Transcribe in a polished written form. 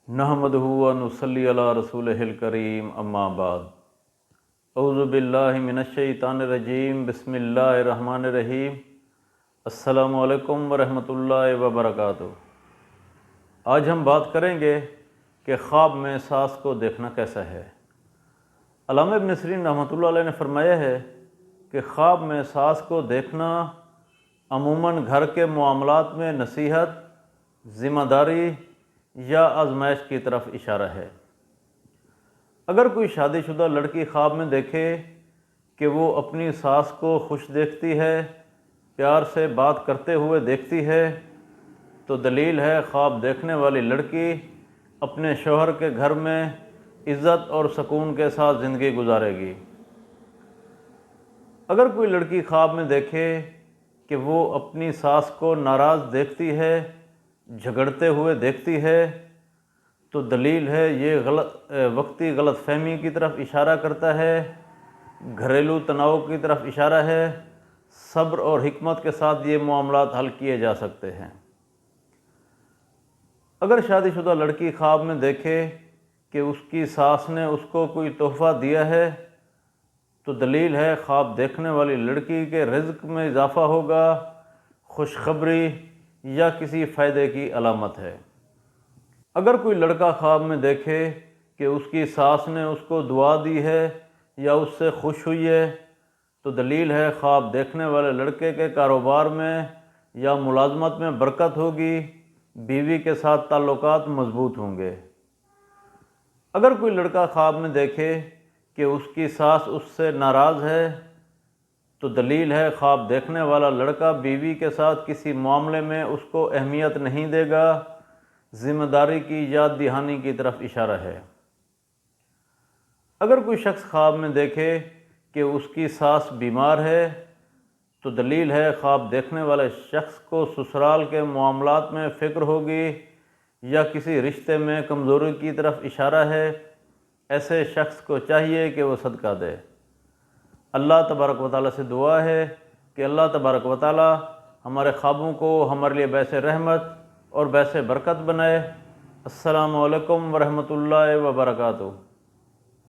نحمدہ و نصلی علی رسولہ الکریم اما بعد اعوذ باللہ من الشیطان الرجیم بسم اللہ الرحمن الرحیم السلام علیکم ورحمۃ اللہ وبرکاتہ۔ آج ہم بات کریں گے کہ خواب میں ساس کو دیکھنا کیسا ہے۔ علامہ ابن سیرین رحمۃ اللہ علیہ نے فرمایا ہے کہ خواب میں ساس کو دیکھنا عموماً گھر کے معاملات میں نصیحت، ذمہ داری یا آزمائش کی طرف اشارہ ہے۔ اگر کوئی شادی شدہ لڑکی خواب میں دیکھے کہ وہ اپنی ساس کو خوش دیکھتی ہے، پیار سے بات کرتے ہوئے دیکھتی ہے، تو دلیل ہے خواب دیکھنے والی لڑکی اپنے شوہر کے گھر میں عزت اور سکون کے ساتھ زندگی گزارے گی۔ اگر کوئی لڑکی خواب میں دیکھے کہ وہ اپنی ساس کو ناراض دیکھتی ہے، جھگڑتے ہوئے دیکھتی ہے، تو دلیل ہے یہ وقتی غلط فہمی کی طرف اشارہ کرتا ہے، گھریلو تناؤ کی طرف اشارہ ہے۔ صبر اور حکمت کے ساتھ یہ معاملات حل کیے جا سکتے ہیں۔ اگر شادی شدہ لڑکی خواب میں دیکھے کہ اس کی ساس نے اس کو کوئی تحفہ دیا ہے، تو دلیل ہے خواب دیکھنے والی لڑکی کے رزق میں اضافہ ہوگا، خوشخبری یا کسی فائدے کی علامت ہے۔ اگر کوئی لڑکا خواب میں دیکھے کہ اس کی ساس نے اس کو دعا دی ہے یا اس سے خوش ہوئی ہے، تو دلیل ہے خواب دیکھنے والے لڑکے کے کاروبار میں یا ملازمت میں برکت ہوگی، بیوی کے ساتھ تعلقات مضبوط ہوں گے۔ اگر کوئی لڑکا خواب میں دیکھے کہ اس کی ساس اس سے ناراض ہے، تو دلیل ہے خواب دیکھنے والا لڑکا بیوی کے ساتھ کسی معاملے میں اس کو اہمیت نہیں دے گا، ذمہ داری کی یاد دہانی کی طرف اشارہ ہے۔ اگر کوئی شخص خواب میں دیکھے کہ اس کی ساس بیمار ہے، تو دلیل ہے خواب دیکھنے والے شخص کو سسرال کے معاملات میں فکر ہوگی یا کسی رشتے میں کمزوری کی طرف اشارہ ہے۔ ایسے شخص کو چاہیے کہ وہ صدقہ دے۔ اللہ تبارک و تعالیٰ سے دعا ہے کہ اللہ تبارک و تعالیٰ ہمارے خوابوں کو ہمارے لیے باعث رحمت اور باعث برکت بنائے۔ السلام علیکم ورحمۃ اللہ وبرکاتہ۔